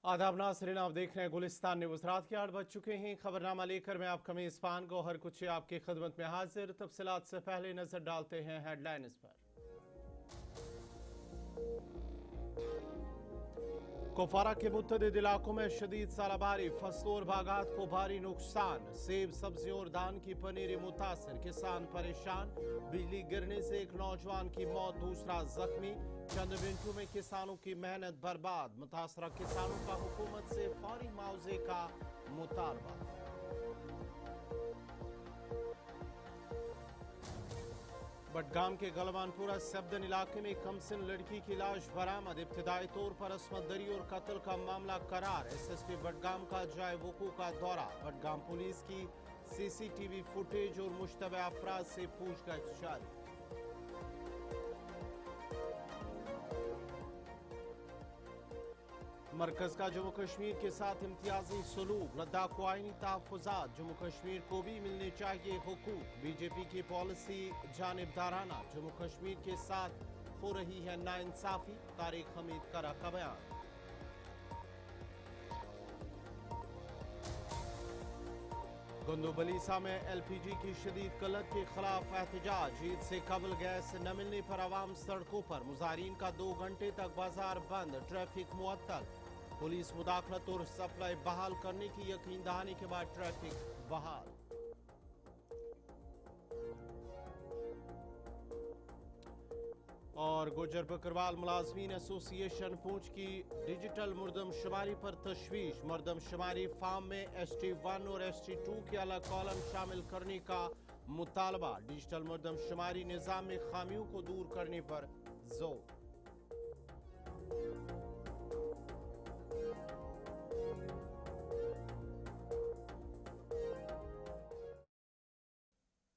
आदाब नाज़रीन, आप देख रहे हैं गुलिस्तान न्यूज़। रात के 8 बज चुके हैं। खबरनामा लेकर मैं आपका मेज़बान गौहर कुछ आपकी खिदमत में हाजिर। तफसीलात से पहले नजर डालते हैं हेडलाइंस पर। कुपवारा के मुतअद्दिद इलाकों में शदीद सालाबारी, फसलों और बागात को भारी नुकसान। सेब, सब्जियों और धान की पनीरी मुतासर, किसान परेशान। बिजली गिरने से एक नौजवान की मौत, दूसरा जख्मी। चंद मिनटों में किसानों की मेहनत बर्बाद। मुतासरा किसानों का हुकूमत से फौरी मुआवजे का मुतालबा। बडगाम के गलवानपुरा सबदन इलाके में कमसिन लड़की की लाश बरामद। इब्तिदाई तौर पर अस्मत दरी और कत्ल का मामला करार। एसएसपी बडगाम का जाए वकूअ का दौरा। बडगाम पुलिस की सीसीटीवी फुटेज और मुश्तबह अफराद से पूछताछ जारी। मरकज का जम्मू कश्मीर के साथ इम्तियाजी सलूक। लद्दाख को आईनी तहफ़्फ़ुज़ात, जम्मू कश्मीर को भी मिलने चाहिए हुकूक। बीजेपी की पॉलिसी जानिबदाराना, जम्मू कश्मीर के साथ हो रही है नाइंसाफी। तारिक हमीद करा का बयान। गुंदोबलीसा में एलपीजी की शदीद किल्लत के खिलाफ एहतजाज। ईद से कबल गैस न मिलने पर आवाम सड़कों पर। मुजाहिरीन का 2 घंटे तक बाजार बंद, ट्रैफिक मुअत्तल। पुलिस मुदाखलत और सप्लाई बहाल करने की यकीन दहानी के बाद ट्रैफिक बहाल। और गुजर बकरवाल मुलाजमीन एसोसिएशन पूंछ की डिजिटल मरदमशुमारी पर तशवीश। मरदमशुमारी फार्म में ST1 और ST2 के अलग कॉलम शामिल करने का मुतालबा। डिजिटल मरदमशुमारी निज़ाम में खामियों को दूर करने पर जोर।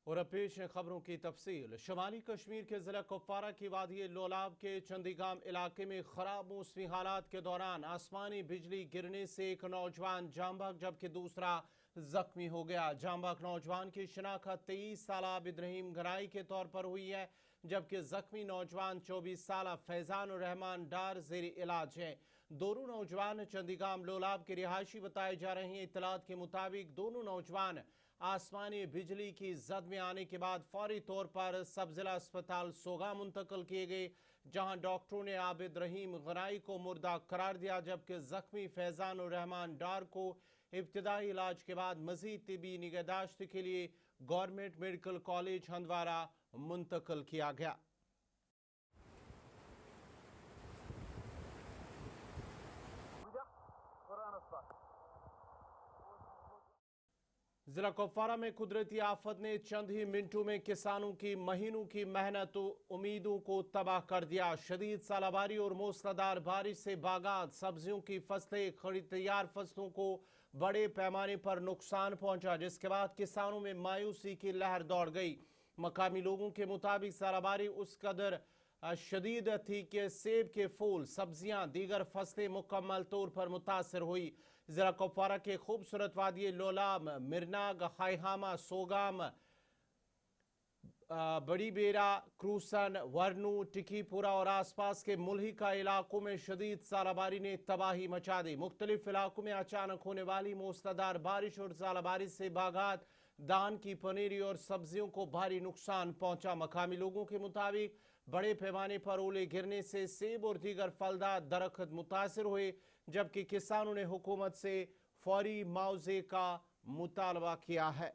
और अब पेश है खबरों की तफसील। शुमाली कश्मीर के जिला कुपवारा की वादी लोलाब के चंदीगाम इलाके में खराब मौसमी हालात के दौरान आसमानी बिजली गिरने से एक नौजवान जांबाक जबकि दूसरा जख्मी हो गया। जांबाक नौजवान की शिनाख्त 23 साल आबिद रहीम गनाई के तौर पर हुई है, जबकि जख्मी नौजवान 24 साल फैजान रहमान डार जेर इलाज है। दोनों नौजवान चंदीगाम लोलाब के रिहायशी बताए जा रहे हैं। इत्तलात के मुताबिक दोनों नौजवान आसमानी बिजली की जद में आने के बाद फौरी तौर पर सब जिला अस्पताल सोगा मुंतकिल किए गए, जहां डॉक्टरों ने आबिद रहीम गनाई को मुर्दा करार दिया, जबकि जख्मी फैजान और रहमान डार को इब्तिदाई इलाज के बाद मजीद तिबी निगहदाश्त के लिए गवर्नमेंट मेडिकल कॉलेज हंदवारा मुंतकिल किया गया। जिला कुपवारा में कुदरती आफत ने चंद ही मिनटों में किसानों की महीनों की मेहनत उम्मीदों को तबाह कर दिया। शदीद सालाबारी और मूसलाधार बारिश से बागात, सब्जियों की फसलें, खड़ी तैयार फसलों को बड़े पैमाने पर नुकसान पहुंचा, जिसके बाद किसानों में मायूसी की लहर दौड़ गई। मकामी लोगों के मुताबिक सालाबारी उस कदर शदीद थी कि सेब के फूल, सब्जियां, दीगर फसलें मुकम्मल तौर पर मुतासर हुई। जिला कुपवारा के खूबसूरत वादी लोलाब, मिरनाग, खाईहामा, सोगाम, बड़ी बेरा, क्रूसन, वर्नू, टिकीपुरा और आसपास के मुल्हिका इलाकों में शदीद सालाबारी ने तबाही मचा दी। मुख्तलिफ इलाकों में अचानक होने वाली मूसलाधार बारिश और सालाबारी से बागात, धान की पनीरी और सब्जियों को भारी नुकसान पहुंचा। मकामी लोगों के मुताबिक बड़े पैमाने पर ओले गिरने से सेब और दीगर फलदार दरख्त मुतासर हुए, जबकि किसानों ने हुकूमत से फौरी मुआवजे का मुतालबा किया है।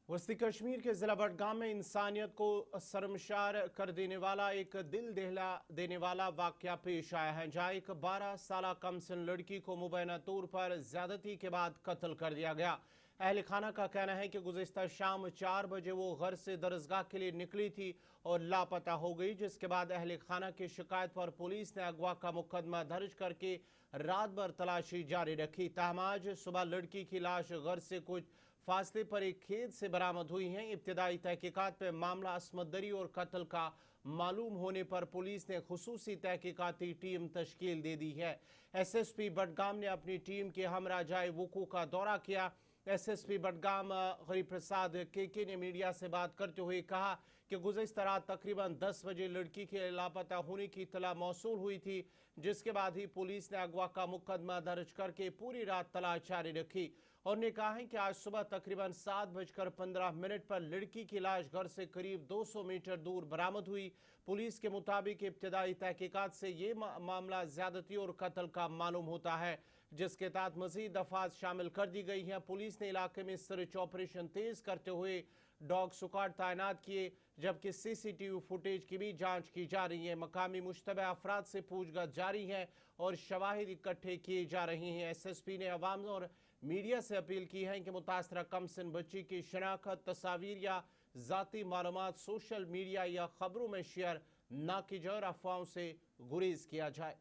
वस्ती कश्मीर के जिला बडगाम में इंसानियत को शर्मसार कर देने वाला एक दिल दहला देने वाला वाकया पेश आया है, जहाँ एक 12 साल कमसिन लड़की को मुबैना तौर पर ज्यादती के बाद कत्ल कर दिया गया। अहल खाना का कहना है कि गुज़िश्ता शाम 4 बजे वो घर से दरसगाह के लिए निकली थी और लापता हो गई, जिसके बाद अहल खाना की शिकायत पर पुलिस ने अगवा का मुकदमा दर्ज करके रात भर तलाशी जारी रखी। ताहम आज सुबह लड़की की लाश घर से कुछ फासले पर एक खेत से बरामद हुई हैं। इब्तिदाई तहकीकात में मामला असमत दरी और कत्ल का मालूम होने पर पुलिस ने खुसूसी तहकीकाती टीम तश्कील दे दी है। SSP बडगाम ने अपनी टीम के हमरा जाए वकू का दौरा किया। SSP बडगाम गरीब प्रसाद KK ने मीडिया से बात करते हुए कहा कि गुज़श्ता रात तकरीबन 10 बजे लड़की के लापता होने की इत्तला मौसूल हुई थी, जिसके बाद ही पुलिस ने अगवा का मुकदमा दर्ज करके पूरी रात तलाश जारी रखी। और ने कहा है कि आज सुबह तकरीबन 7:15 पर लड़की की लाश घर से करीब 200 मीटर दूर बरामद हुई। पुलिस के मुताबिक इब्तिदाई तहकीकात से ये मामला ज्यादती और कत्ल का मालूम होता है, जिसके तहत मजीद दफात शामिल कर दी गई हैं। पुलिस ने इलाके में सर्च ऑपरेशन तेज करते हुए डॉग स्क्वाड तैनात किए, जबकि CCTV फुटेज की भी जांच की जा रही है। मकामी मुश्तबह अफराद से पूछताछ जारी है और शवाहिद इकट्ठे किए जा रहे हैं। SSP ने अवाम और मीडिया से अपील की है कि मुतासरा कमसिन बच्ची की शनाख्त, तस्वीर या ज़ाती मालूमात सोशल मीडिया या खबरों में शेयर ना की जाए और अफवाहों से गुरेज किया जाए।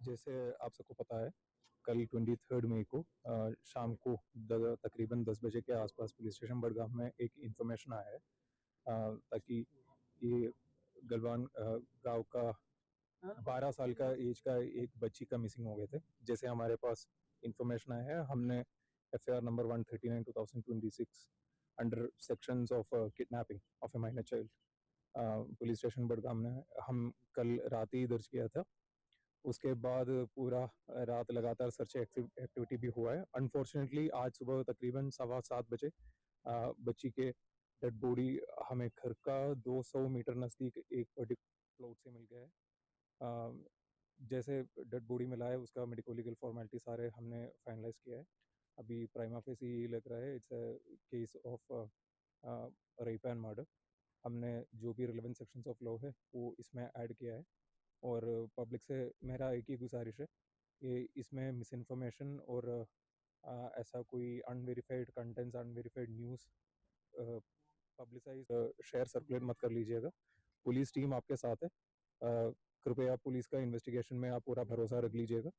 जैसे आप सबको पता है, कल 23 मई को शाम को तकरीबन 10 बजे के आसपास पुलिस स्टेशन बडगाम में एक इंफॉर्मेशन आया है ताकि ये गलवान गांव का 12 साल का एज का एक बच्ची का मिसिंग हो गए थे। जैसे हमारे पास इंफॉर्मेशन आया है, हमने FIR number 139/2026 under sections of kidnapping of A minor child police station Budgam ने हम कल रात ही दर्ज किया था। उसके बाद पूरा रात लगातार सर्च एक्टिविटी भी हुआ है। अनफॉर्चुनेटली आज सुबह तकरीबन 7:15 बजे बच्ची के डेड बॉडी हमें घर का 200 मीटर नज़दीक एक पर्टिकुलर प्लॉट से मिल गया है। जैसे डेड बॉडी मिला है, उसका मेडिको लीगल फॉर्मेलिटी सारे हमने फाइनलाइज किया है। अभी प्राइमा फेसी ये लग रहा है it's a case of rape and murder. हमने जो भी रिलेवेंट सेक्शंस ऑफ लॉ है वो इसमें ऐड किया है। और पब्लिक से मेरा एक ही गुजारिश है कि इसमें मिस इन्फॉर्मेशन और ऐसा कोई unverified contents, unverified news publicise share circulate मत कर लीजिएगा। पुलिस टीम आपके साथ है। कृपया पुलिस का इन्वेस्टिगेशन में आप पूरा भरोसा रख लीजिएगा।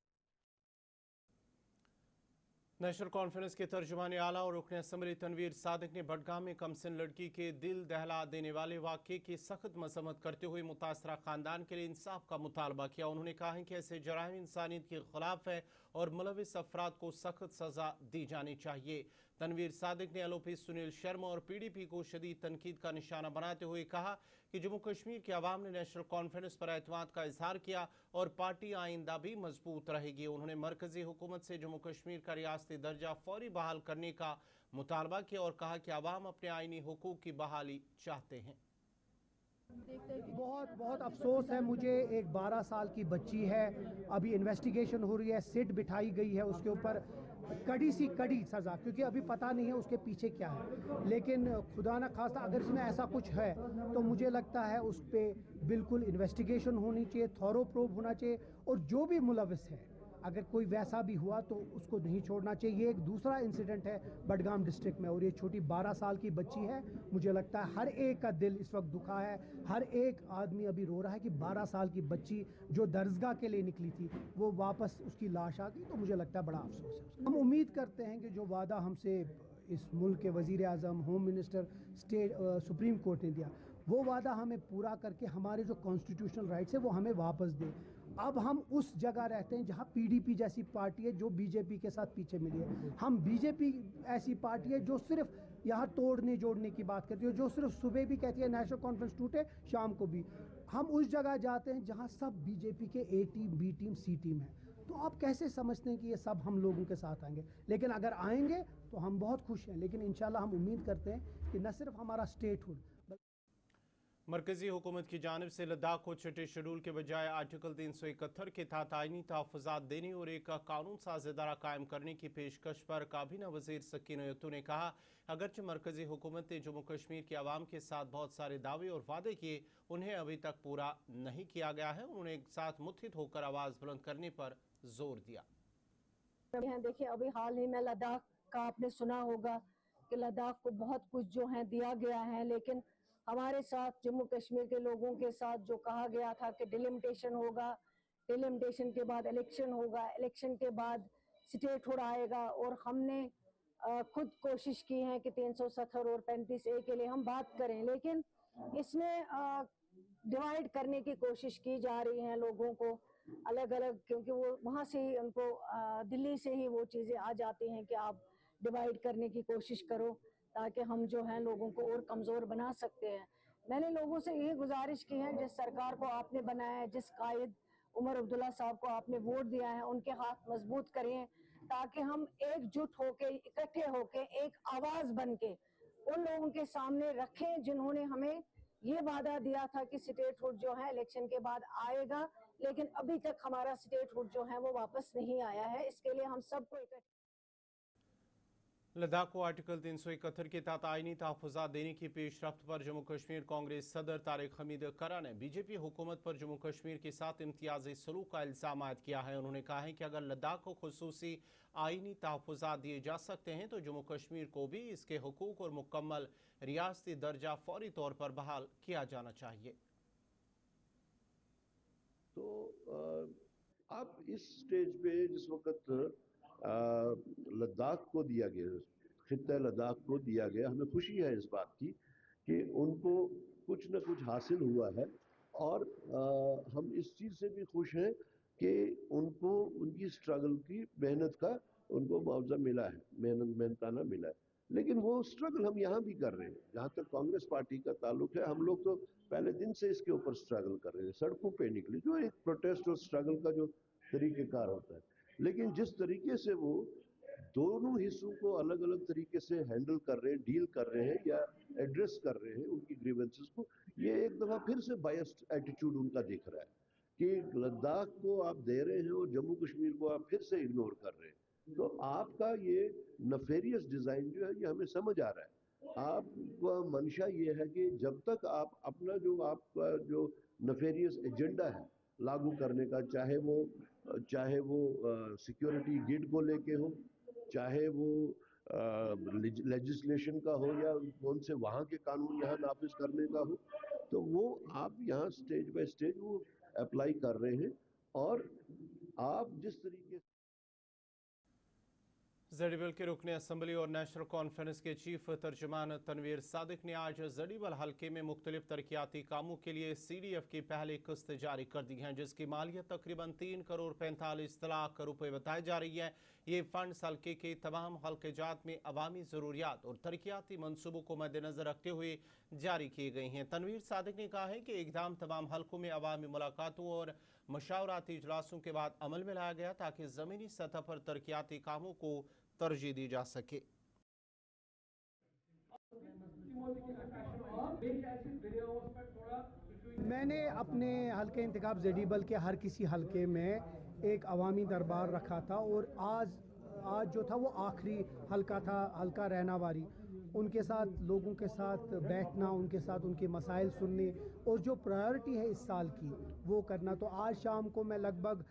नेशनल कॉन्फ्रेंस के तर्जुमान आला और रुकन असम्बली तनवीर सादिक ने बडगाम में कमसिन लड़की के दिल दहला देने वाले वाक़े की सख्त मजम्मत करते हुए मुतासरा ख़ानदान के लिए इंसाफ का मुतालबा किया। उन्होंने कहा है कि ऐसे जराइम इंसानियत के खिलाफ है और मुलविस अफराद को सख्त सज़ा दी जानी चाहिए। तनवीर सादिक ने LOP सुनील शर्मा और PDP को शदीद तनकीद का निशाना बनाते हुए कहा कि जम्मू कश्मीर के अवाम ने नेशनल कॉन्फ्रेंस पर एतमाद का इजहार किया और पार्टी आइंदा भी मजबूत रहेगी। उन्होंने मरकजी हुकूमत से जम्मू कश्मीर का रियासती दर्जा फौरी बहाल करने का मुतालबा किया और कहा कि अवाम अपने आइनी हुकूक की बहाली चाहते हैं। बहुत बहुत अफसोस है मुझे, एक 12 साल की बच्ची है, अभी इन्वेस्टिगेशन हो रही है, सिट बिठाई गई है उसके ऊपर, कड़ी सी कड़ी सज़ा, क्योंकि अभी पता नहीं है उसके पीछे क्या है। लेकिन खुदा न खास्ता अगर इसमें ऐसा कुछ है तो मुझे लगता है उस पर बिल्कुल इन्वेस्टिगेशन होनी चाहिए, थॉरो प्रोब होना चाहिए, और जो भी मुलविस है अगर कोई वैसा भी हुआ तो उसको नहीं छोड़ना चाहिए। ये एक दूसरा इंसिडेंट है बडगाम डिस्ट्रिक्ट में और ये छोटी 12 साल की बच्ची है। मुझे लगता है हर एक का दिल इस वक्त दुखा है, हर एक आदमी अभी रो रहा है कि 12 साल की बच्ची जो दरसगाह के लिए निकली थी वो वापस उसकी लाश आ गई, तो मुझे लगता है बड़ा अफसोस है। हम उम्मीद करते हैं कि जो वादा हमसे इस मुल्क के वज़ीर आज़म, home minister, state supreme court ने दिया, वो वादा हमें पूरा करके हमारे जो कॉन्स्टिट्यूशनल राइट्स है वो हमें वापस दे। अब हम उस जगह रहते हैं जहां PDP जैसी पार्टी है जो BJP के साथ पीछे मिली है। हम BJP ऐसी पार्टी है जो सिर्फ यहाँ तोड़ने जोड़ने की बात करती है, जो सिर्फ सुबह भी कहती है नेशनल कॉन्फ्रेंस टूटे, शाम को भी। हम उस जगह जाते हैं जहाँ सब BJP के A team, B team, C team है। तो आप कैसे समझते हैं कि ये सब हम लोगों के साथ आएंगे? लेकिन अगर आएंगे तो हम बहुत खुश हैं, लेकिन इंशाल्लाह हम उम्मीद करते हैं कि न सिर्फ हमारा स्टेटहुड, मरकजी हुकूमत की जानिब से लद्दाख को छठे शेड्यूल के बजाय आर्टिकल 371 के तहत आइनी तहफ़्फ़ुज़ात देने और एक कानून साज़ इदारा कायम करने की पेशकश पर काबीना वज़ीर सकीना यत्तू ने कहा, अगरचे मरकजी हुकूमत ने जम्मू कश्मीर के अवाम के साथ बहुत सारे दावे और वादे किए, उन्हें अभी तक पूरा नहीं किया गया है। उन्होंने एक साथ मुत्तहिद होकर आवाज़ बुलंद करने पर जोर दिया। देखिए, अभी हाल ही में लद्दाख का आपने सुना होगा کہ لداخ کو بہت کچھ جو ہے دیا گیا ہے، لیکن ہمارے ساتھ جموں کشمیر کے لوگوں کے ساتھ جو کہا گیا تھا کہ ڈیلیمیٹیشن ہوگا، ڈیلیمیٹیشن کے بعد الیکشن ہوگا، الیکشن کے بعد اسٹیٹ ہوڈ آئے گا، اور ہم نے خود کوشش کی ہے کہ 370 اور 35A کے لیے ہم بات کریں، لیکن اس میں ڈیوائیڈ کرنے کی کوشش کی جا رہی ہے لوگوں کو الگ الگ، کیونکہ وہ وہاں سے ہی ان کو دلی سے ہی وہ چیزیں آ جاتی ہیں کہ آپ ڈیوائیڈ کرنے کی کوشش کرو تاکہ ہم جو ہیں لوگوں کو اور کمزور بنا سکتے ہیں۔ میں نے لوگوں سے یہ گزارش کی ہے، جس سرکار کو آپ نے بنایا ہے، جس قائد عمر عبداللہ صاحب کو آپ نے ووٹ دیا ہے، ان کے ہاتھ مضبوط کریں تاکہ ہم ایک جٹ ہو کے، اکٹھے ہو کے، ایک آواز بن کے ان لوگوں کے سامنے رکھیں جنہوں نے ہمیں یہ وعدہ دیا تھا کہ اسٹیٹ ہوڈ جو ہے الیکشن کے بعد آئے گا، لیکن ابھی تک ہمارا اسٹیٹ ہوڈ جو ہے وہ واپس نہیں آیا ہے۔ اس کے لیے ہم سب کو لداخ کو آرٹیکل 371 کے تحت آئینی تحفظات دینے کی پیش رفت پر جموں کشمیر کانگریس صدر طارق حمید کرا نے بی جے پی حکومت پر جموں کشمیر کے ساتھ امتیازی سلوک کا الزام عائد کیا ہے۔ انہوں نے کہا ہے کہ اگر لداخ کو خصوصی آئینی تحفظات دیے جا سکتے ہیں تو جموں کشمیر کو بھی اس کے حقوق اور مکمل ریاستی درجہ فوری طور پر بحال کیا جانا چاہیے۔ تو اب اس سٹیج پہ جس وقت لداخ کو دیا گیا، خطہ لداخ کو دیا گیا، ہمیں خوشی ہے اس بات کی کہ ان کو کچھ نہ کچھ حاصل ہوا ہے، اور ہم اس چیز سے بھی خوش ہیں کہ ان کو ان کی سٹرگل کی محنت کا ان کو معاوضہ ملا ہے، محنتانہ ملا ہے۔ لیکن وہ سٹرگل ہم یہاں بھی کر رہے ہیں۔ جہاں تک کانگریس پارٹی کا تعلق ہے، ہم لوگ تو پہلے دن سے اس کے اوپر سٹرگل کر رہے ہیں، سڑکوں پہ نکلے، جو ایک پروٹیسٹ اور سٹرگل کا جو طریقہ کار ہوتا ہے۔ لیکن جس طریقے سے وہ دونوں حصوں کو الگ الگ طریقے سے ہینڈل کر رہے ہیں، ڈیل کر رہے ہیں یا ایڈریس کر رہے ہیں ان کی گریونسز کو، یہ ایک دفعہ پھر سے بائسڈ ایٹیٹیوڈ ان کا دکھ رہا ہے کہ لداخ کو آپ دے رہے ہیں اور جموں کشمیر کو آپ پھر سے اگنور کر رہے ہیں۔ تو آپ کا یہ نفیریس ڈیزائن جو ہے یہ ہمیں سمجھ آ رہا ہے۔ آپ کا منشا یہ ہے کہ جب تک آپ اپنا جو آپ کا جو نفیریس ایجنڈا ہے لاگو کرنے کا، چاہے وہ سیکیورٹی گڈ کو لے کے ہو، چاہے وہ لیجسلیشن کا ہو، یا کون سے وہاں کے قانون یہاں نافذ کرنے کا ہو، تو وہ آپ یہاں سٹیج بائی سٹیج وہ اپلائی کر رہے ہیں۔ اور آپ جس طریقے سے زڑی بل کے رکن اسمبلی اور نیشنل کانفرنس کے چیف ترجمان تنویر صادق نے آج زڑی بل حلقے میں مختلف ترقیاتی کاموں کے لیے سی ڈی ایف کی پہلی قسط جاری کر دی ہے، جس کی مالیت تقریباً 3 کروڑ 45 لاکھ روپے بتائی جا رہی ہے۔ یہ فنڈز حلقے کے تمام حلقہ جات میں عوامی ضروریات اور ترقیاتی منصوبوں کو مد نظر رکھتے ہوئے جاری کیے گئے ہیں۔ تنویر صادق نے کہا ہے کہ اقدام تمام حلقوں میں عوامی ملاقاتوں اور مشاورتی اجلاسوں کے بعد عمل میں لایا گیا تاکہ زمینی سطح پر ترقیاتی کاموں کو ترجیح دی جا سکے۔ میں نے اپنے حلقہ انتخاب زڑی بل کے ہر کسی حلقے میں ایک عوامی دربار رکھا تھا، اور آج جو تھا وہ آخری حلقہ تھا، حلقہ رہناواری۔ ان کے ساتھ لوگوں کے ساتھ بیٹھنا، ان کے ساتھ ان کے مسائل سننے، اور جو پرائیورٹی ہے اس سال کی وہ کرنا۔ تو آج شام کو میں لگ بھگ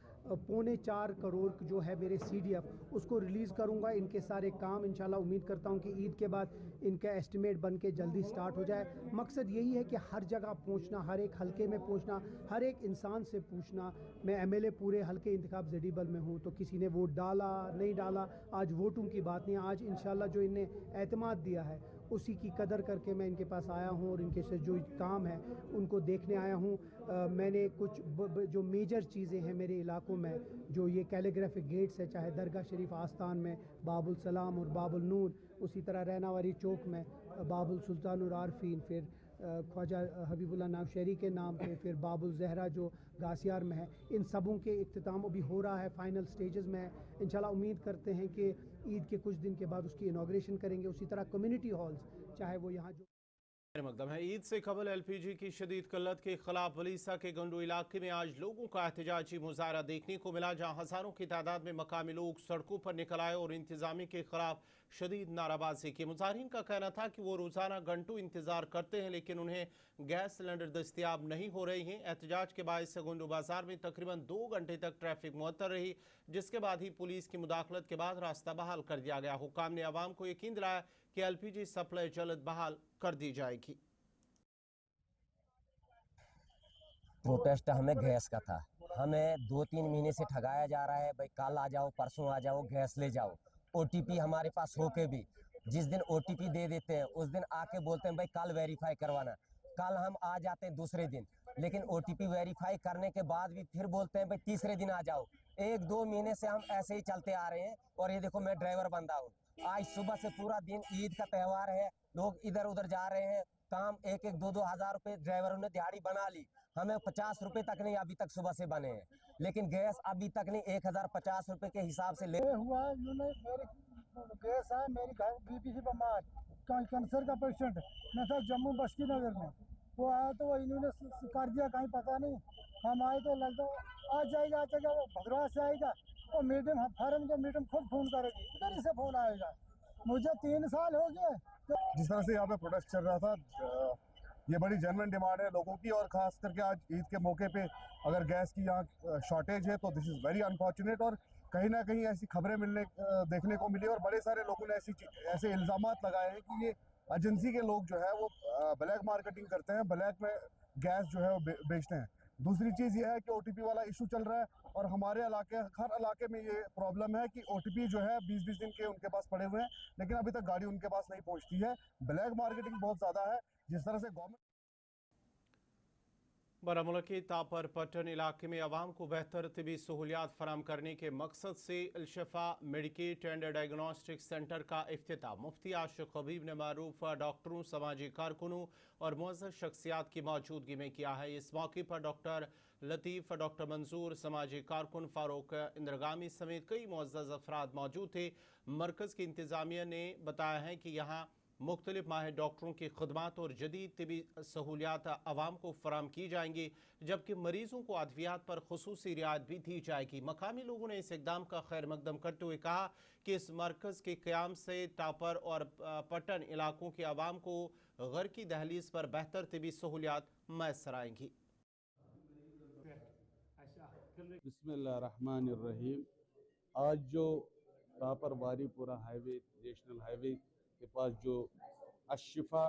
3.25 کروڑ جو ہے میرے سی ڈی ایف اس کو ریلیز کروں گا۔ ان کے سارے کام انشاءاللہ امید کرتا ہوں کہ عید کے بعد ان کا ایسٹیمیٹ بن کے جلدی سٹارٹ ہو جائے۔ مقصد یہی ہے کہ ہر جگہ پہنچنا، ہر ایک حلقے میں پہنچنا، ہر ایک انسان سے پوچھنا۔ میں ایم ایل اے پورے حلقہ انتخاب زڑی بل میں ہوں، تو کسی نے ووٹ ڈالا نہیں ڈالا آج ووٹوں کی بات نہیں ہے۔ آج انشاءاللہ جو انہیں اعتماد دیا ہے اسی کی قدر کر کے میں ان کے پاس آیا ہوں، اور ان کے سے جو کام ہے ان کو دیکھنے آیا ہوں۔ میں نے کچھ جو میجر چیزیں ہیں میرے علاقوں میں، جو یہ کیلیگرافک گیٹس ہے، چاہے درگاہ شریف آستان میں باب السلام اور باب النور، اسی طرح رہناواری چوک میں باب السلطان العارفین، پھر خواجہ حبیب اللہ ناوشہری کے نام پہ، پھر باب الزہرا جو گاسیار میں ہے، ان سبوں کے اختتام ابھی ہو رہا ہے، فائنل سٹیجز میں ہے۔ انشاءاللہ امید کرتے ہیں کہ عید کے کچھ دن کے بعد اس کی انوگریشن کریں گے۔ اسی طرح کمیونٹی ہالز، چاہے وہ یہاں جو مقدم ہے۔ عید سے قبل ایل پی جی کی شدید قلت کے خلاف ولیسا کے گنڈو علاقے میں آج لوگوں کا احتجاجی مظاہرہ دیکھنے کو ملا، جہاں ہزاروں کی تعداد میں مقامی لوگ سڑکوں پر نکل آئے اور انتظامیہ کے خلاف شدید نعرہ بازی کی۔ مظاہرین کا کہنا تھا کہ وہ روزانہ گھنٹوں انتظار کرتے ہیں لیکن انہیں گیس سلنڈر دستیاب نہیں ہو رہے ہیں۔ احتجاج کے باعث گنڈو بازار میں تقریباً 2 گھنٹے تک ٹریفک معطل رہی، جس کے بعد ہی پولیس کی مداخلت کے بعد راستہ بحال کر دیا گیا۔ حکام نے عوام کو یقین دلایا कि LPG सप्लाई जल्द बहाल कर दी जाएगी। प्रोटेस्ट हमें गैस का था, हमें 2-3 महीने से ठगाया जा रहा है, भाई कल आ जाओ, परसों आ जाओ, गैस ले जाओ। OTP हमारे पास होके भी जिस दिन OTP दे देते हैं उस दिन आके बोलते हैं भाई कल वेरीफाई करवाना। कल हम आ जाते हैं दूसरे दिन, लेकिन OTP वेरीफाई करने के बाद भी फिर बोलते हैं भाई तीसरे दिन आ जाओ। 1-2 महीने से हम ऐसे ही चलते आ रहे हैं। और ये देखो मैं ड्राइवर बंदा हूँ, आज सुबह से पूरा दिन ईद का त्यौहार है, लोग इधर उधर जा रहे हैं, काम 1-1, 2-2 हज़ार रुपए ड्राइवरों ने दिहाड़ी बना ली, हमें 50 रुपए तक नहीं अभी तक सुबह से बने हैं, लेकिन गैस अभी तक नहीं 1050 रुपए के हिसाब से ले हुआ। मेरी गैस है, मेरी घर बीपी से बीमार, कैंसर का पेशेंट, मैं था जम्मू बस्ती नगर में, वो आया तो वो इन्होंने कर दिया, कहीं पता नहीं, हम आए तो लगता आ जाएगा वो भद्रवाह से आएगा, वो मैडम फॉरन को मैडम खुद फोन करेगी, इधर ही से फोन आएगा। मुझे 3 साल हो गए। जिस तरह से यहाँ पे प्रोटेस्ट चल रहा था, ये बड़ी जेन्युइन डिमांड है लोगों की, और खास करके आज ईद के मौके पे अगर गैस की यहाँ शॉर्टेज है तो दिस इज़ वेरी अनफॉर्चुनेट। और कहीं ना कहीं ऐसी खबरें देखने को मिली और बड़े सारे लोगों ने ऐसे इल्ज़ामात लगाए हैं कि ये एजेंसी के लोग जो है वो ब्लैक मार्केटिंग करते हैं, ब्लैक में गैस जो है वो बेचते हैं। दूसरी चीज़ ये है कि OTP वाला इशू चल रहा है, और हमारे हर इलाके में ये प्रॉब्लम है कि OTP जो है 20-20 दिन के उनके पास पड़े हुए हैं, लेकिन अभी तक गाड़ी उनके पास नहीं पहुंचती है। ब्लैक मार्केटिंग बहुत ज़्यादा है। जिस तरह से गवर्नमेंट बारामूला के तापर पट्टन इलाके में आवाम को बेहतर तिबी सहूलियात फराम करने के मकसद से अल-शिफा मेडिकेट एंड डायग्नोस्टिक सेंटर का इफ्तिताह मुफ्ती आशिक हबीब ने मारूफ डॉक्टरों, समाजी कारकुनों और मुअज़्ज़ज़ शख्सियात की मौजूदगी में किया है। इस मौके पर डॉक्टर लतीफ़, डॉक्टर मंजूर, समाजी कारकुन फारूक इंद्रगामी समेत कई मुअज़्ज़ज़ अफराद मौजूद थे। मरकज़ की इंतज़ामिया ने बताया है कि यहाँ मुख्तलिफ माहिर डॉक्टरों की खदमात और जदीद तिबी सहूलियात आवाम को फराम की जाएंगी, जबकि मरीजों को अद्वियात पर खुसूसी रियायत भी दी जाएगी। मकामी लोगों ने इस इक़दाम का खैर मकदम करते हुए कहा कि इस मरकज़ के क़याम से टापर और पट्टन इलाकों के आवाम को घर की दहलीज पर बेहतर तिबी सहूलियात मैसर आएंगी। बिस्मिल्लाहिर्रहमानिर्रहीम। आज जो टापर वारीपुरा हाईवे, नेशनल हाईवे के पास जो अशिफा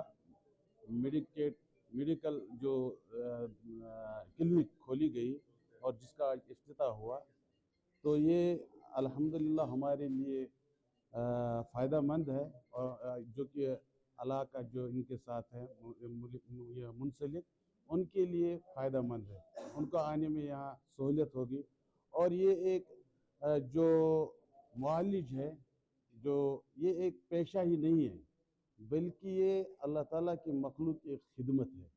मेडिकल जो क्लिनिक खोली गई और जिसका इफ्तिताह हुआ, तो ये अल्हम्दुलिल्लाह हमारे लिए फ़ायदा मंद है, और जो कि इलाका जो इनके साथ है मुंसलिक, उनके लिए फ़ायदा मंद है, उनको आने में यहाँ सहूलियत होगी। और ये एक जो मुआलिज है, जो ये एक पेशा ही नहीं है, बल्कि ये अल्लाह ताला की मखलूक की खिदमत है।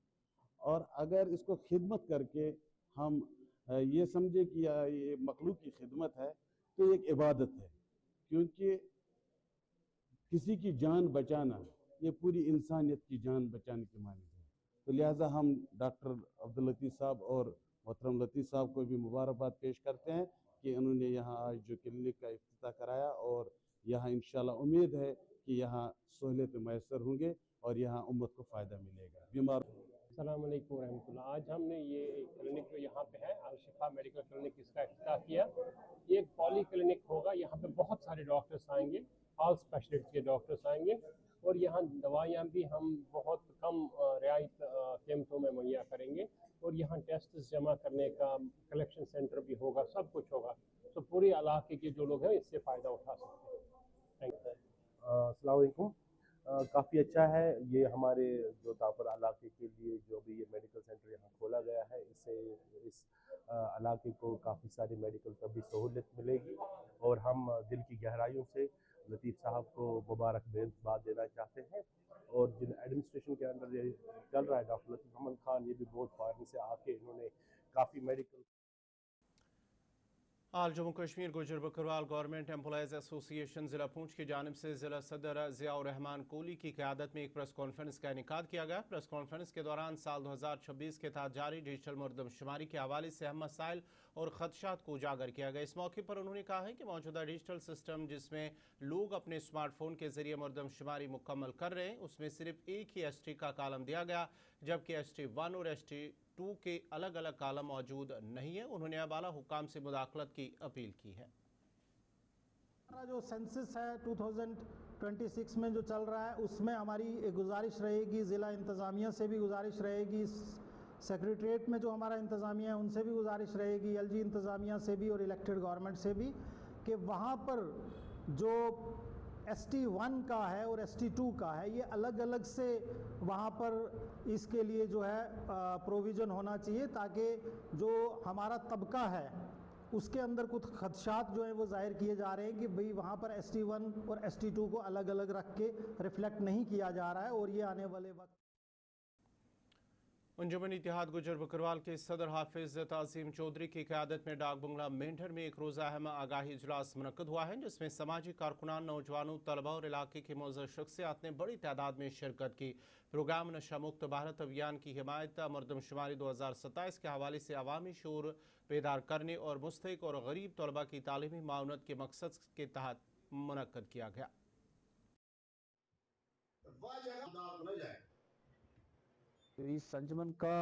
और अगर इसको खिदमत करके हम ये समझे कि ये मखलूक की खिदमत है, तो एक इबादत है, क्योंकि किसी की जान बचाना ये पूरी इंसानियत की जान बचाने के मानी है। तो लिहाजा हम डॉक्टर अब्दुल लतीफ़ साहब और मोहतरम लतीफ़ साहब को भी मुबारकबाद पेश करते हैं कि उन्होंने यहाँ आज जो क्लिनिक का इफ्तिताह कराया, और यहाँ इंशाल्लाह उम्मीद है कि यहाँ सहूलियत मैसर होंगे और यहाँ उम्मत को फ़ायदा मिलेगा। बीमार अस्सलाम वालेकुम रहमतुल्लाह। आज हमने ये क्लिनिक जो यहाँ पे है अल-शिफा मेडिकल क्लिनिक, इसका इफ्तिताह किया। ये एक पॉली क्लिनिक होगा, यहाँ पे बहुत सारे डॉक्टर्स आएंगे, ऑल स्पेशलिस्ट के डॉक्टर्स आएंगे, और यहाँ दवाइयाँ भी हम बहुत कम रियायत कीमतों में मुहैया करेंगे, और यहाँ टेस्ट जमा करने का कलेक्शन सेंटर भी होगा, सब कुछ होगा, तो पूरे इलाके के जो लोग हैं इससे फ़ायदा उठा सकते हैं। Thank you. अस्सलाम वालेकुम। काफ़ी अच्छा है ये हमारे जो तापर इलाके के लिए जो भी ये मेडिकल सेंटर यहाँ खोला गया है, इससे इस इलाके को काफ़ी सारी मेडिकल का भी सहूलियत मिलेगी, और हम दिल की गहराइयों से लतीफ़ साहब को मुबारकबाद देना चाहते हैं। और जिन एडमिनिस्ट्रेशन के अंदर ये चल रहा है, डॉक्टर लतीफ़ अहमद खान, ये भी बहुत फॉरन से आके इन्होंने काफ़ी मेडिकल। आल जम्मू कश्मीर गुजर बकरवाल गवर्नमेंट एम्प्लॉयज़ एसोसिएशन ज़िला पूंछ की जानिब से ज़िला सदर ज़ियाउर रहमान कोली की क़यादत में एक प्रेस कॉन्फ्रेंस का इनेकाद किया गया। प्रेस कॉन्फ्रेंस के दौरान साल 2026 के तहत जारी डिजिटल मरदमशुमारी के हवाले से अहम मसाइल और ख़दशात को उजागर किया गया। इस मौके पर उन्होंने कहा है कि मौजूदा डिजिटल सिस्टम जिसमें लोग अपने स्मार्टफोन के ज़रिए मरदमशुमारी मुकम्मल कर रहे हैं, उसमें सिर्फ एक ही ST का कालम दिया गया, जबकि ST1 और ST2 के अलग अलग कालम मौजूद नहीं है। उन्होंने अब आला हुकाम से मुदाखलत की अपील की है। हमारा जो सेंसस है 2026 में जो चल रहा है, उसमें हमारी एक गुजारिश रहेगी, ज़िला इंतज़ामिया से भी गुजारिश रहेगी, सेक्रेटरीट में जो हमारा इंतज़ामिया है उनसे भी गुजारिश रहेगी, एलजी इंतज़ामिया से भी और इलेक्टेड गवर्नमेंट से भी, कि वहाँ पर जो ST1 का है और ST2 का है, ये अलग अलग से वहाँ पर इसके लिए जो है प्रोविज़न होना चाहिए, ताकि जो हमारा तबका है उसके अंदर कुछ खदशात जो हैं वो ज़ाहिर किए जा रहे हैं कि भाई वहाँ पर ST1 और ST2 को अलग अलग रख के रिफ्लेक्ट नहीं किया जा रहा है, और ये आने वाले वक्त। अंजुमन इत्तेहाद गुजर बकरवाल के सदर हाफिज ताज़ीम चौधरी की क़यादत में डाक बंगला मेंढर में एक रोज़ा अहम आगाही इजलास मुनक्कद हुआ है, जिसमें समाजी कारकुनान, नौजवानों, तलबा और इलाके की मौजूद शख्सियात ने बड़ी तादाद में शिरकत की। प्रोग्राम नशा मुक्त भारत अभियान की हिमायत मरदमशुमारी 2027 के हवाले से अवामी शऊर बेदार करने और मुस्तहिक और गरीब तलबा की तालीमी माउनत के मकसद के तहत मुनक्कद किया गया। इस अंजुमन का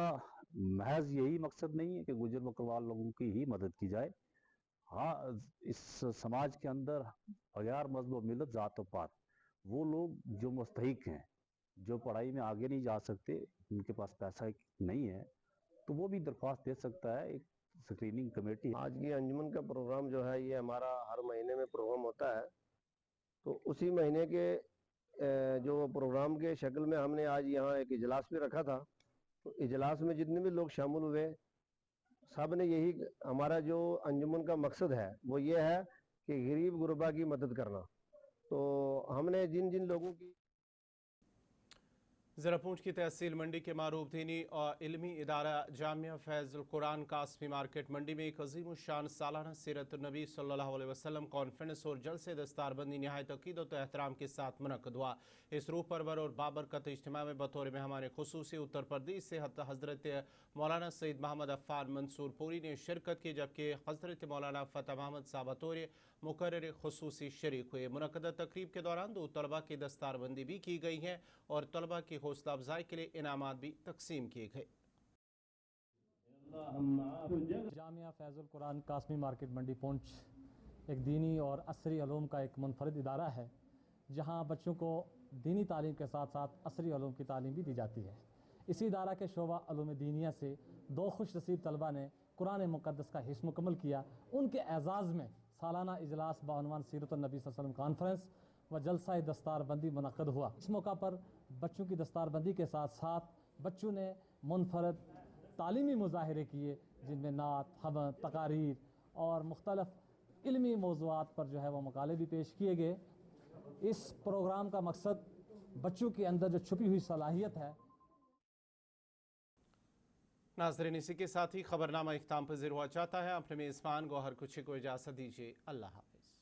महज यही मकसद नहीं है कि गुजर बकरवाल लोगों की ही मदद की जाए। हाँ, इस समाज के अंदर बगैर मज़हब मिलत ज़ात पात वो लोग जो मुस्तहिक हैं, जो पढ़ाई में आगे नहीं जा सकते, उनके पास पैसा नहीं है, तो वो भी दरख्वास्त दे सकता है। एक स्क्रीनिंग कमेटी। आज की अंजुमन का प्रोग्राम जो है ये हमारा हर महीने में प्रोग्राम होता है, तो उसी महीने के जो प्रोग्राम के शक्ल में हमने आज यहाँ एक इजलास भी रखा था। तो इजलास में जितने भी लोग शामिल हुए, सब ने यही, हमारा जो अंजुमन का मकसद है वो ये है कि गरीब गुरबा की मदद करना। तो हमने जिन जिन लोगों की ज़रापूंछ की तहसील मंडी के मारूफ दीनी और इल्मी इदारा जामिया फैज़ुल कुरान कासमी मार्केट मंडी में एक अजीम शान सालाना सीरत नबी सल्लल्लाहु अलैहि वसल्लम कॉन्फ्रेंस और जलसे दस्तारबंदी नहायत अक़ीदत और एहतराम के साथ मुनक़्क़द हुआ। इस रूह परवर और बाबरकत इज्तिमा में बतौर मेहमान खुसूसी उत्तर प्रदेश से हज़रत मौलाना सईद मोहम्मद अफ़ान मंसूर पूरी ने शिरकत की, जबकि हज़रत मौलाना फ़तह मोहम्मद साहब बतौर मुकर्रर खुसूसी शरीक हुए। मुनक़्क़दा तक़रीब के दौरान 2 तलबा की दस्तारबंदी भी की गई है और तलबा की हौसला अफजाई के लिए इनामात भी तकसीम किए गए। जामिया फैज़ुल कुरान कासमी मार्केट मंडी पुंछ एक दीनी और असरी अलूम का एक मुनफरद इदारा है, जहाँ बच्चों को दीनी तालीम के साथ साथ असरी अलूम की तालीम भी दी जाती है। इसी इदारा के शोबा अलूम दीनिया से 2 खुश नसीब तलबा ने कुरान मुक़द्दस का हिस्स मुकम्मल किया। उनके एजाज़ में सालाना इजलास बानवान सीरत नबी सल्लल्लाहु अलैहि वसल्लम कॉन्फ्रेंस व जलसा दस्तारबंदी मुनक़्क़द हुआ। इस मौका पर बच्चों की दस्तारबंदी के साथ साथ बच्चों ने मुनफरद तालीमी मुजाहिरे किए, जिनमें नात, हम, तकारीर और मुख्तलिफ इल्मी मौज़ूआत पर जो है वो मकाले भी पेश किए गए। इस प्रोग्राम का मकसद बच्चों के अंदर जो छुपी हुई सलाहियत है। नाज़रीन, इसी के साथ ही खबरनामा इख्तिताम पज़ीर हुआ चाहता है। अपने मेज़बान गौहर कुछी को इजाज़त दीजिए। अल्लाह हाफ़िज़।